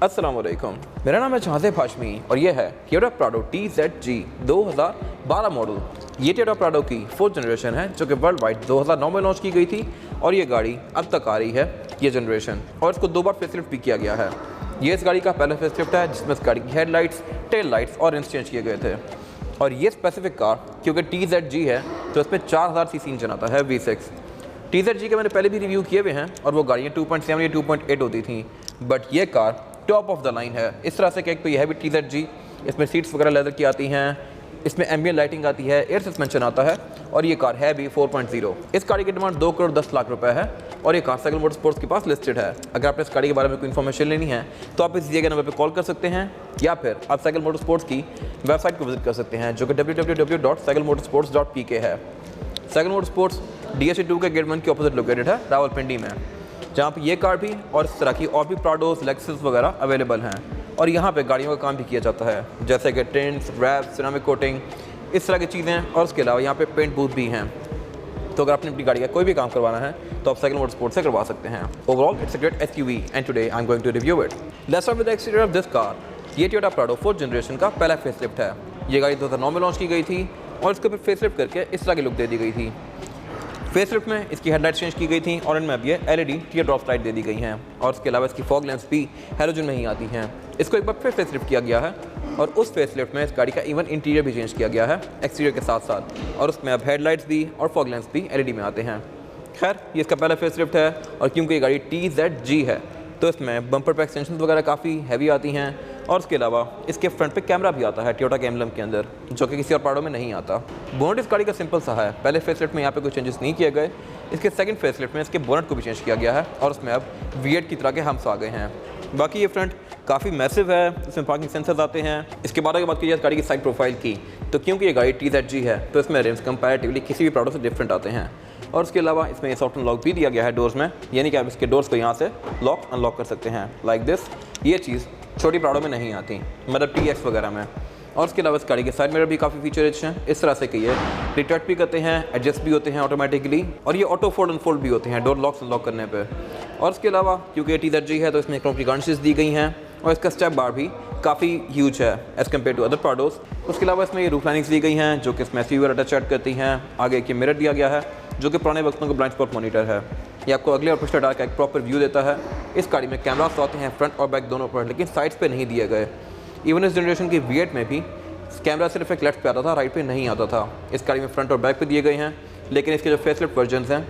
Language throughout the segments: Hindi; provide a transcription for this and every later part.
अस्सलाम वालेकुम, मेरा नाम है जहाज़ेब हाशमी और ये है टोयोटा प्राडो TZG 2012 मॉडल। ये टोयोटा प्राडो की 4th जनरेशन है जो कि वर्ल्ड वाइड 2009 में लॉन्च की गई थी और ये गाड़ी अब तक आ रही है ये जनरेशन, और इसको 2 बार फेसलिफ्ट भी किया गया है। ये इस गाड़ी का पहला फेसलिफ्ट है जिसमें इस गाड़ी की हेडलाइट्स, टेल लाइट्स और रिम्स चेंज किए गए थे। और ये स्पेसिफिक कार क्योंकि TZG है तो इसमें 4000 सीसी इंजन आता है V6। TZG के मैंने पहले भी रिव्यू किए हुए हैं और वो गाड़ियाँ 2.7 या 2.8 होती थी, बट ये car top of the line है इस तरह से कि एक तो यह है भी TZG, इसमें सीट्स वगैरह लेदर की आती हैं, इसमें एम्बियंट लाइटिंग आती है, एयर सस्पेंशन आता है और ये कार है भी 4.0। इस गाड़ी की डिमांड 2 करोड़ 10 लाख रुपए है और ये कार साइकिल मोटरस्पोर्ट्स के पास लिस्टेड है। अगर आपने इस गाड़ी के बारे में कोई इन्फॉर्मेशन लेनी है तो आप इस दिए गए नंबर पर कॉल कर सकते हैं या फिर आप साइकिल मोटरस्पोर्ट्स की वेबसाइट को विजिट कर सकते हैं जो कि www.cyclemotorsports.pk है। साइकिल मोटरस्पोर्ट्स DSC 2 के गेट 1 के ऑपोजिट लोकेटेड है रावलपिंडी में, जहाँ पे ये कार भी और इस तरह की और भी प्राडोस, लेक्सस वगैरह अवेलेबल हैं। और यहाँ पे गाड़ियों का काम भी किया जाता है जैसे कि टिंट्स, रैप, सिरेमिक कोटिंग, इस तरह की चीज़ें, और उसके अलावा यहाँ पे पेंट बूथ भी हैं। तो अगर आपने अपनी गाड़ी का कोई भी काम करवाना है तो आप साइकिल मोटरस्पोर्ट्स से करवा सकते हैं। Overall it's a great SUV and today I am going to review it. Let's start with the exterior of this car. ये टोयोटा प्राडो 4th जनरेशन का पहला फेसलिफ्ट है। ये गाड़ी 2009 में लॉन्च की गई थी और इसके ऊपर फेसलिफ्ट करके इस तरह की लुक दे दी गई थी। फेसलिफ्ट में इसकी हेडलाइट चेंज की गई थी और इनमें अब ये LED टीयर ड्रॉप लाइट दे दी गई हैं और इसके अलावा इसकी फॉग लैंप्स भी हैलोजन में ही आती हैं। इसको एक बार फिर फेसलिफ्ट किया गया है और उस फेसलिफ्ट में इस गाड़ी का इवन इंटीरियर भी चेंज किया गया है एक्सटीरियर के साथ साथ, और उसमें अब हेडलाइट्स भी और फॉग लैंप्स भी LED में आते हैं। खैर ये इसका पहला फेसलिफ्ट है और क्योंकि ये गाड़ी TZG है तो इसमें बम्पर पे एक्सटेंशन वगैरह काफ़ी हैवी आती हैं और उसके अलावा इसके फ्रंट पे कैमरा भी आता है टोयोटा के एम्बलम के अंदर, जो कि किसी और प्राडो में नहीं आता। बोनट इस गाड़ी का सिंपल सा है, पहले फेसलिफ्ट में यहाँ पे कोई चेंजेस नहीं किए गए। इसके सेकंड फेसलिफ्ट में इसके बोनट को भी चेंज किया गया है और उसमें अब V8 की तरह के हम्प्स आ गए हैं। बाकी ये फ्रंट काफ़ी मैसिव है, इसमें पार्किंग सेंसर्स आते हैं। इसके बाद अगर बात की जाए गाड़ी की साइड प्रोफाइल की तो क्योंकि ये गाड़ी TZG है तो इसमें रिम्स कंपैरेटिवली किसी भी प्राडो से डिफरेंट आते हैं और उसके अलावा इसमें ये सॉफ्ट अनलॉक भी दिया गया है डोर्स में, यानी कि आप इसके डोर्स को यहाँ से लॉक अनलॉक कर सकते हैं लाइक दिस। ये चीज़ छोटी प्राडो में नहीं आती, मतलब TX वगैरह में। और उसके अलावा इस गाड़ी के साइड मिरर भी काफ़ी फीचर रिच हैं, इस तरह से कि ये रिटर्ट भी करते हैं, एडजस्ट भी होते हैं ऑटोमेटिकली, और ये ऑटो फोल्ड अनफोल्ड भी होते हैं डोर लॉक अनलॉक करने पे। और उसके अलावा क्योंकि TZG है तो इसमें क्रोम की गार्निशेस दी गई हैं और इसका स्टेप बार भी काफ़ी ह्यूज है एज़ कम्पेयर टू अदर प्राडोस। उसके अलावा इसमें ये रूफ लाइनिंग्स दी गई हैं जो कि इसमें SUV अटैच ऐड करती हैं। आगे एक मिरर दिया गया है जो कि पुराने वक्तों का ब्लाइंड स्पॉट मॉनिटर है। ये आपको अगले और पिछले डाल का एक प्रॉपर व्यू देता है। इस गाड़ी में कैमरास आते हैं फ्रंट और बैक दोनों पर, लेकिन साइड्स पे नहीं दिए गए। इवन इस जनरेशन की V8 में भी कैमरा सिर्फ एक लेफ्ट पे आता था, राइट पे नहीं आता था। इस गाड़ी में फ्रंट और बैक पे दिए गए हैं, लेकिन इसके जो फेसलिफ्ट वर्जन हैं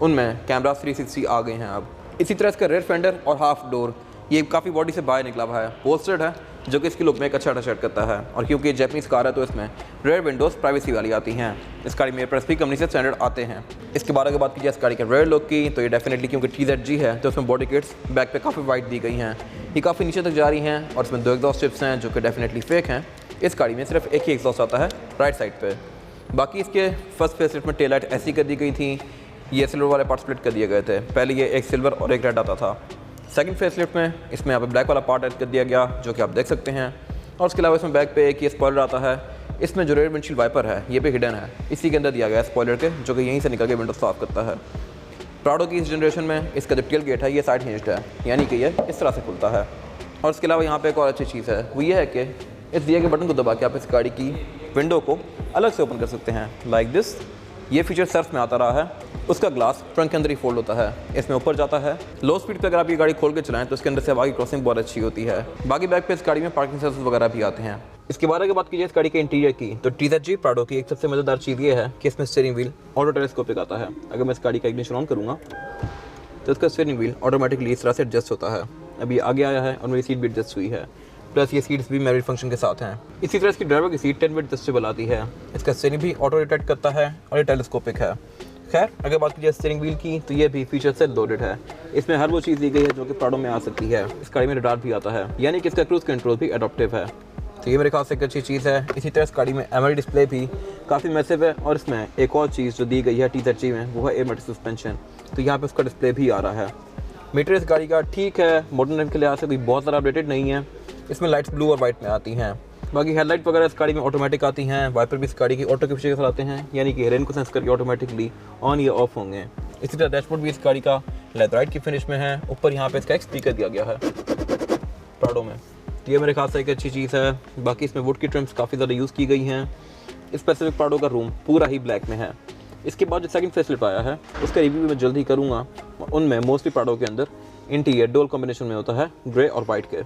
उनमें कैमरा 360 आ गए हैं अब। इसी तरह इसका रेयर फेंडर और हाफ डोर ये काफ़ी बॉडी से बाहर निकला हुआ है, पोस्टर्ड है, जो कि इसकी लुक में एक अच्छा टच करता है। और क्योंकि ये जैपनीज़ कार है तो इसमें रेयर विंडोज़ प्राइवेसी वाली आती हैं। इस गाड़ी में प्रेस भी कंपनी से स्टैंडर्ड आते हैं। इसके बाद अगर बात की जाए इस गाड़ी के रेयर लुक की तो ये डेफिनेटली क्योंकि TZG है तो इसमें बॉडी किट्स बैक पे काफ़ी वाइड दी गई हैं, ये काफ़ी नीचे तक जा रही हैं और इसमें 2 एग्जॉस्ट टिप्स हैं जो कि डेफिनेटली फेक हैं। इस गाड़ी में सिर्फ एक ही एग्जॉस्ट आता है राइट साइड पर। बाकी इसके फर्स्ट फेसलिफ्ट में टेल लाइट ऐसी कर दी गई थी, ये सिल्वर वाले पार्ट स्प्लिट कर दिए गए थे, पहले ये एक सिल्वर और एक रेड आता था। सेकंड फेसलिफ्ट में इसमें यहाँ पे ब्लैक वाला पार्ट ऐड कर दिया गया जो कि आप देख सकते हैं। और उसके अलावा इसमें बैक पे एक ये स्पॉइलर आता है, इसमें जो रेयर विंडशील्ड वाइपर है ये भी हिडन है, इसी के अंदर दिया गया है स्पॉइलर के, जो कि यहीं से निकल के विंडो साफ करता है। प्राडो की इस जनरेशन में इसका जो टेल गेट है ये साइड हिंज्ड है, यानी कि ये इस तरह से खुलता है। और उसके अलावा यहाँ पर एक और अच्छी चीज़ है, वो ये है कि इस दिए गए बटन को दबा के आप इस गाड़ी की विंडो को अलग से ओपन कर सकते हैं लाइक दिस। ये फीचर सर्फ में आता रहा है। उसका ग्लास फ्रंट के अंदर ही फोल्ड होता है, इसमें ऊपर जाता है। लो स्पीड पे अगर आप ये गाड़ी खोल के चलाएं तो इसके अंदर से आगे क्रॉसिंग बहुत अच्छी होती है। बाकी बैक पे इस गाड़ी में पार्किंग सेंसर्स वगैरह भी आते हैं। इसके बाद अगर बात कीजिए इस गाड़ी के इंटीरियर की तो TZG प्राडो की एक सबसे मज़ेदार चीज़ ये है कि इसमें स्टीयरिंग व्हील ऑटो टेलीस्कोपिक आता है। अगर मैं इस गाड़ी का इग्निशन ऑन करूँगा तो इसका स्टीयरिंग व्हील ऑटोमेटिकली इस तरह से एडजस्ट होता है। अभी आगे आया है और मेरी सीट भी एडजस्ट हुई है, प्लस ये सीट्स भी मैरिड फंक्शन के साथ हैं। इसी तरह इसकी ड्राइवर की सीट 10 फीट एडजस्टेबल आती है। इसका स्टीयरिंग भी ऑटो रोटेट करता है और ये टेलीस्कोपिक है। खैर अगर बात कीजिए स्टीयरिंग व्हील की तो ये भी फीचर से लोडेड है। इसमें हर वो चीज़ दी गई है जो कि प्राडो में आ सकती है। इस गाड़ी में रडार भी आता है, यानी कि इसका क्रूज कंट्रोल भी एडॉप्टिव है, तो ये मेरे ख्याल से एक अच्छी चीज़ है। इसी तरह इस गाड़ी में एमआरडी डिस्प्ले भी काफ़ी मैसिव है और इसमें एक और चीज़ जो दी गई है TZG में वो है एयरमेटिक सस्पेंशन, तो यहाँ पे उसका डिस्प्ले भी आ रहा है। मीटर इस गाड़ी का ठीक है, मॉडर्न टाइम के लिहाज से कोई बहुत ज़्यादा अपडेटेड नहीं है। इसमें लाइट्स ब्लू और वाइट में आती हैं। बाकी हेडलाइट वगैरह इस गाड़ी में ऑटोमेटिक आती हैं। वाइपर भी इस गाड़ी की ऑटो के फीचर के साथ आते हैं, यानी कि रेन को सेंस करके ऑटोमेटिकली ऑन या ऑफ होंगे। इसी तरह डैशबोर्ड भी इस गाड़ी का लेदराइट की फिनिश में है। ऊपर यहाँ पे इसका एक स्पीकर दिया गया है। प्राडो में। तो ये मेरे ख्याल से एक अच्छी चीज़ है। बाकी इसमें वुड की ट्रिम्स काफ़ी ज़्यादा यूज़ की गई हैं। स्पेसिफिक प्राडो का रूम पूरा ही ब्लैक में है। इसके बाद जो सेकंड फेसलिफ्ट आया है उसका रिव्यू मैं जल्द ही करूँगा। उनमें मोस्टली प्राडो के अंदर इंटीरियर डोल कॉम्बिनेशन में होता है, ग्रे और वाइट के।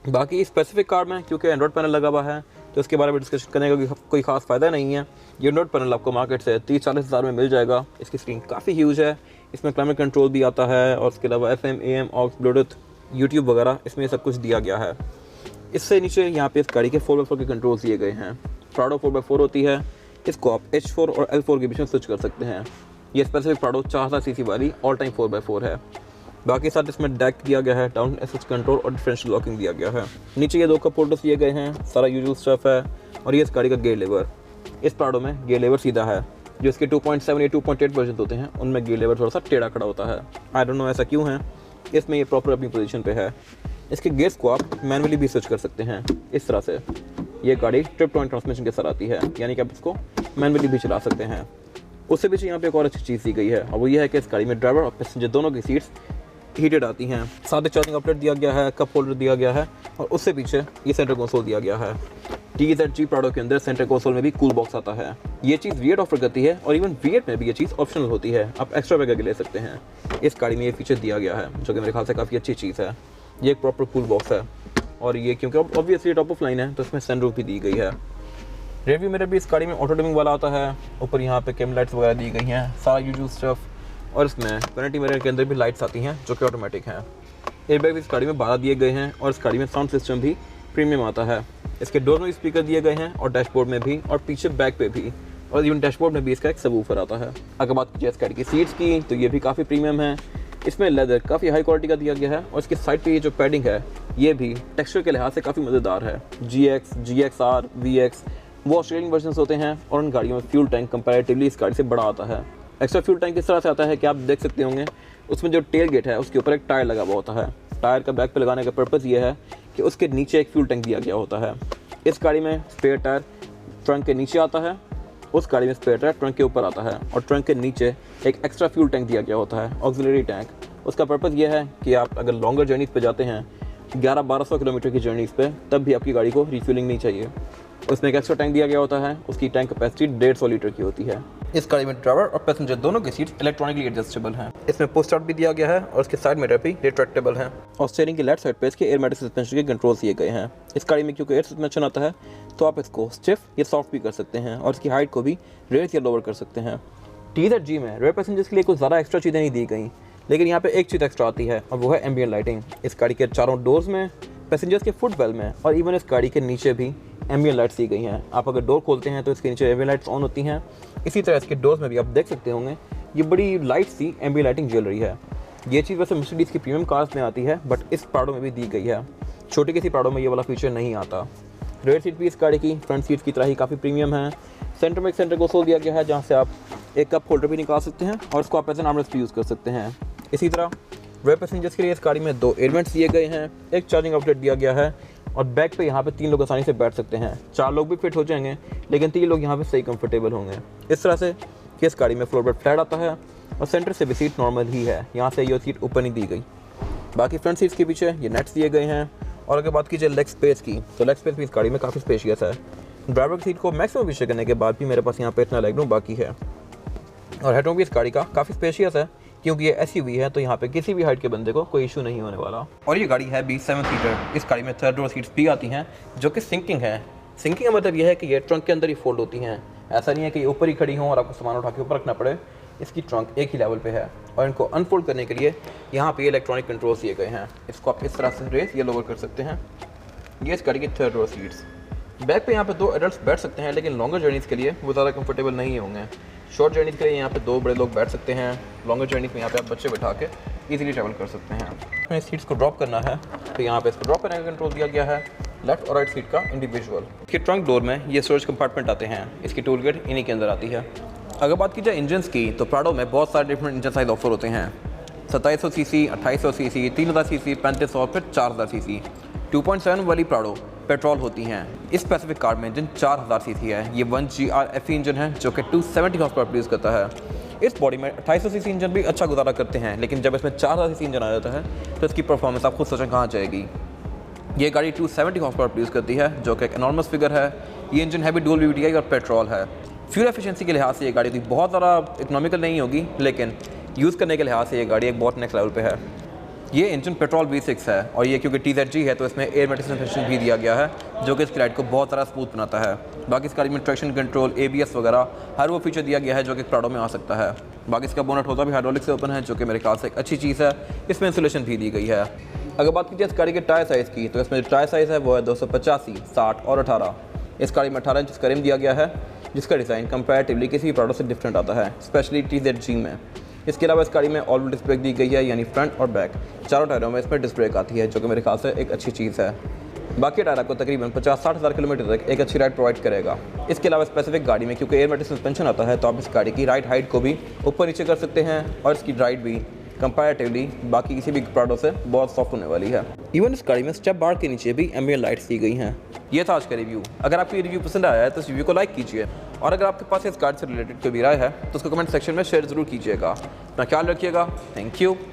बाकी स्पेसिफिक कार में क्योंकि एंड्रॉइड पैनल लगा हुआ है तो उसके बारे में डिस्कशन करने का कोई खास फ़ायदा नहीं है। ये एंड्रॉइड पैनल आपको मार्केट से 30-40 हज़ार में मिल जाएगा। इसकी स्क्रीन काफ़ी ह्यूज है। इसमें क्लाइमेट कंट्रोल भी आता है और उसके अलावा FM, AM, aux, Bluetooth, YouTube वगैरह इसमें सब कुछ दिया गया है। इससे नीचे यहाँ पे इस गाड़ी के 4x4 के कंट्रोल्स दिए गए हैं। प्राडो 4x4 होती है। इसको आप H4 और L4 के बीच में स्विच कर सकते हैं। ये स्पेसिफिक प्राडो 4000 सीसी वाली ऑल टाइम 4x4 है। बाकी साथ इसमें डैक दिया गया है, डाउन एसिस्ट कंट्रोल और डिफरेंशियल लॉकिंग दिया गया है। नीचे ये 2 कप होल्डर्स दिए गए हैं, सारा यूजुअल स्टफ है। और ये इस गाड़ी का गियर लेवर, इस प्राडो में गियर लेवर सीधा है। जो इसके 2.7 या 2.8 वर्जन होते हैं उनमें गियर लेवर थोड़ा सा टेढ़ा खड़ा होता है। आई डोंट नो ऐसा क्यों है। इसमें ये प्रॉपर अपनी पोजीशन पे है। इसके गियर्स को आप मैनुअली भी स्विच कर सकते हैं इस तरह से। ये गाड़ी ट्रिप टॉन ट्रांसमिशन के साथ आती है, यानी कि आप इसको मैनुअली भी चला सकते हैं। उससे पीछे यहाँ पे एक और अच्छी चीज़ दी गई है और वो ये है कि इस गाड़ी में ड्राइवर और पैसेंजर दोनों की सीट्स हीटेड आती हैं। साथ ही चार्जिंग आउटलेट दिया गया है, कप होल्डर दिया गया है और उससे पीछे ये सेंटर कंसोल दिया गया है। TZG प्राडो के अंदर सेंटर कंसोल में भी कूल बॉक्स आता है। ये चीज़ V8 ऑफर करती है और इवन V8 में भी ये चीज़ ऑप्शनल होती है, आप एक्स्ट्रा वगैरह ले सकते हैं। इस गाड़ी में ये फीचर दिया गया है जो कि मेरे ख्याल से काफ़ी अच्छी चीज़ है। ये एक प्रॉपर कूल बॉक्स है और ये क्योंकि ऑब्वियसली टॉप ऑफ लाइन है तो इसमें सनरूफ भी दी गई है। रिव्यू मेरे भी इस गाड़ी में ऑटो डिमिंग वाला आता है। ऊपर यहाँ पे कैम लाइट्स वगैरह दी गई हैं, सारा यूजुअल स्टफ। और इसमें वैनिटी मिरर के अंदर भी लाइट्स आती हैं जो कि ऑटोमेटिक हैं। एयरबैग इस गाड़ी में 12 दिए गए हैं और इस गाड़ी में साउंड सिस्टम भी प्रीमियम आता है। इसके डोर में स्पीकर दिए गए हैं और डैशबोर्ड में भी और पीछे बैक पे भी, और इवन डैशबोर्ड में भी इसका एक सबवूफर आता है। अगर बात कीजिए इस गाड़ी की सीट्स की तो ये भी काफ़ी प्रीमियम है। इसमें लेदर काफ़ी हाई क्वालिटी का दिया गया है और इसकी साइड पे ये जो पैडिंग है ये भी टेक्सचर के लिहाज से काफ़ी मज़ेदार है। GX, GXR, VX वो ऑस्ट्रेलियन वर्जन्स होते हैं और उन गाड़ियों में फ्यूल टैंक कंपैरेटिवली इस गाड़ी से बड़ा आता है। एक्स्ट्रा फ्यूल टैंक इस तरह से आता है कि आप देख सकते होंगे उसमें जो टेल गेट है उसके ऊपर एक टायर लगा हुआ होता है। टायर का बैक पे लगाने का पर्पज़ ये है कि उसके नीचे एक फ्यूल टैंक दिया गया होता है। इस गाड़ी में स्पेयर टायर ट्रंक के नीचे आता है, उस गाड़ी में स्पेयर टायर ट्रंक के ऊपर आता है और ट्रंक के नीचे एक एक्स्ट्रा फ्यूल टैंक दिया गया होता है, ऑक्सिलरी टैंक। उसका पर्पज़ ये है कि आप अगर लॉन्गर जर्नीज़ पे जाते हैं 1100-1200 किलोमीटर की जर्नीज़ पे, तब भी आपकी गाड़ी को रिफ्यूलिंग नहीं चाहिए। उसमें एक एक्स्ट्रा टैंक दिया गया होता है, उसकी टैंक कैपेसिटी 150 लीटर की होती है। इस गाड़ी में ड्राइवर और पैसेंजर दोनों की सीट्स इलेक्ट्रॉनिकली एडजस्टेबल हैं। इसमें पुश स्टार्ट भी दिया गया है और इसके साइड मिरर भी रिट्रैक्टेबल हैं और स्टीयरिंग की लेफ्ट साइड पे इसके एयरमैटिक सस्पेंशन के कंट्रोल्स दिए गए हैं। इस गाड़ी में क्योंकि एयर सस्पेंशन आता है तो आप इसको स्टिफ या सॉफ्ट भी कर सकते हैं और इसकी हाइट को भी रेस या लोअर कर सकते हैं। TZG में रेयर पैसेंजर्स के लिए कुछ ज़्यादा एक्स्ट्रा चीज़ें नहीं दी गई, लेकिन यहाँ पे एक चीज़ एक्स्ट्रा आती है और वो है एम्बिएंट लाइटिंग। इस गाड़ी के चारों डोर्स में, पैसेंजर्स के फुटवेल में और इवन इस गाड़ी के नीचे भी एम्बिएंट लाइट्स दी गई हैं। आप अगर डोर खोलते हैं तो इसके नीचे एम्बिएंट लाइट्स ऑन होती हैं। इसी तरह इसके डोर्स में भी आप देख सकते होंगे ये बड़ी लाइट सी एम्बिएंट लाइटिंग जल रही है। ये चीज़ वैसे मर्सिडीज़ की प्रीमियम कार्स में आती है बट इस प्राडो में भी दी गई है। छोटी किसी प्राडो में ये वाला फीचर नहीं आता। रेयर सीट भी इस गाड़ी की फ्रंट सीट की तरह ही काफ़ी प्रीमियम है। सेंटर में एक सेंटर कंसोल दिया गया है जहाँ से आप एक कप होल्डर भी निकाल सकते हैं और इसको आप एज एन आर्मरेस्ट भी यूज़ कर सकते हैं। इसी तरह रेयर पैसेंजर्स के लिए इस गाड़ी में 2 एयर वेंट्स दिए गए हैं, एक चार्जिंग आउटलेट दिया गया है और बैक पे यहाँ पे 3 लोग आसानी से बैठ सकते हैं। 4 लोग भी फिट हो जाएंगे लेकिन 3 लोग यहाँ पे सही कंफर्टेबल होंगे। इस तरह से कि इस गाड़ी में फ्लोर बेड फ्लैट आता है और सेंटर से भी सीट नॉर्मल ही है, यहाँ से ये सीट ऊपर नहीं दी गई। बाकी फ्रंट सीट्स के पीछे ये नेट्स दिए गए हैं। और अगर बात कीजिए लेग स्पेस की तो लेग स्पेस भी इस गाड़ी में काफ़ी स्पेशियस है। ड्राइवर की सीट को मैक्सिमम पीछे करने के बाद भी मेरे पास यहाँ पे इतना लेग रूम बाकी है। और हेडरूम भी इस गाड़ी का काफ़ी स्पेशियस है क्योंकि ये SUV है तो यहाँ पे किसी भी हाइट के बंदे को कोई इशू नहीं होने वाला। और ये गाड़ी है भी 7 सीटर। इस गाड़ी में 3rd रो सीट्स भी आती हैं जो कि सिंकिंग है। सिंकिंग का मतलब ये है कि ये ट्रंक के अंदर ही फोल्ड होती हैं। ऐसा नहीं है कि ये ऊपर ही खड़ी हों और आपको सामान उठा के ऊपर रखना पड़े। इसकी ट्रंक एक ही लेवल पे है और इनको अनफोल्ड करने के लिए यहाँ पे इलेक्ट्रॉनिक कंट्रोल्स दिए गए हैं। इसको आप इस तरह से रेस या लोअर कर सकते हैं। ये इस गाड़ी की 3rd रो सीट्स। बैक पे यहाँ पे 2 एडल्ट्स बैठ सकते हैं लेकिन लॉन्गर जर्नीज़ के लिए वो ज़्यादा कंफर्टेबल नहीं होंगे। शॉर्ट जर्नीज़ के लिए यहाँ पे 2 बड़े लोग बैठ सकते हैं। लॉन्गर जर्नीज़ में यहाँ पे आप बच्चे बैठा के इजीली ट्रैवल कर सकते हैं। हमें सीट्स को ड्रॉप करना है तो यहाँ पे इसको ड्रॉप करने का कंट्रोल दिया गया है, लेफ्ट और राइट सीट का इंडिविजुअल। इसके ट्रंक डोर में ये स्टोरेज कंपार्टमेंट आते हैं। इसकी टूल किट इन्हीं के अंदर आती है। अगर बात की जाए इंजन्स की तो प्राडो में बहुत सारे डिफरेंट इंजन साइज ऑफर होते हैं। 2700 सीसी, 2800 सीसी, 3000 सीसी, 3500 और फिर 4000 सीसी। 2.7 वाली प्राडो पेट्रोल होती हैं। इस स्पेसिफिक कार में इंजन 4000 सीसी है। ये 1GR FE इंजन है जो कि 270 हॉर्स पावर प्रोड्यूस करता है। इस बॉडी में 2800 सीसी इंजन भी अच्छा गुजारा करते हैं लेकिन जब इसमें 4000 सीसी इंजन आ जाता है तो इसकी परफॉर्मेंस आप खुद सोचें कहाँ जाएगी। ये गाड़ी 270 हॉर्स पावर प्रोड्यूस करती है, जो कि एक एनॉर्मस फिगर है। ये इंजन है भी डुअल VVTi और पेट्रोल है। फ्यूल एफिशिएंसी के लिहाज से ये गाड़ी बहुत ज़्यादा इकोनॉमिकल नहीं होगी, लेकिन यूज़ करने के लिहाज से ये गाड़ी एक बहुत नेक्स्ट लेवल पे है। ये इंजन पेट्रोल V6 है और ये क्योंकि TZG है तो इसमें एयर मेडिसिन फंक्शन भी दिया गया है, जो कि इस राइड को बहुत ज़्यादा स्मूथ बनाता है। बाकी इस गाड़ी में ट्रैक्शन कंट्रोल, ABS वगैरह हर वो फीचर दिया गया है जो कि प्राडो में आ सकता है। बाकी इसका बोनट होता भी हाइड्रोलिक से ओपन है, जो कि मेरे ख्याल से एक अच्छी चीज़ है। इसमें इंसुलेशन भी दी गई है। अगर बात कीजिए इस गाड़ी के टायर साइज़ की, तो इसमें जो टायर साइज़ है वो है 285, 60 और 18। इस गाड़ी में 18 इंच का रिम दिया गया है, जिसका डिज़ाइन कंपैरेटिवली किसी भी प्राडो से डिफरेंट आता है, स्पेशली TZG में। इसके अलावा इस गाड़ी में ऑल डिस्क ब्रेक दी गई है, यानी फ्रंट और बैक चारों टायरों में इसमें डिस्क ब्रेक आती है, जो कि मेरे ख्याल से एक अच्छी चीज़ है। बाकी टायर आपको तकरीबन 50-60 हज़ार किलोमीटर तक एक अच्छी राइड प्रोवाइड करेगा। इसके अलावा स्पेसिफिक गाड़ी में क्योंकि एयर मेडिसिन सस्पेंशन आता है, तो आप इस गाड़ी की राइड हाइट को भी ऊपर नीचे कर सकते हैं और इसकी राइड भी कंपैरेटिवली बाकी किसी भी प्राडो से बहुत सॉफ्ट होने वाली है। इवन इस गाड़ी में स्टेप बार के नीचे भी एम्बिएंट लाइट्स दी गई हैं। ये था आज का रिव्यू। अगर आपको ये रिव्यू पसंद आया है तो इस रिव्यू को लाइक कीजिए, और अगर आपके पास इस गाड़ी से रिलेटेड कोई भी राय है तो उसको कमेंट सेक्शन में शेयर ज़रूर कीजिएगा। अपना ख्याल रखिएगा। Thank you.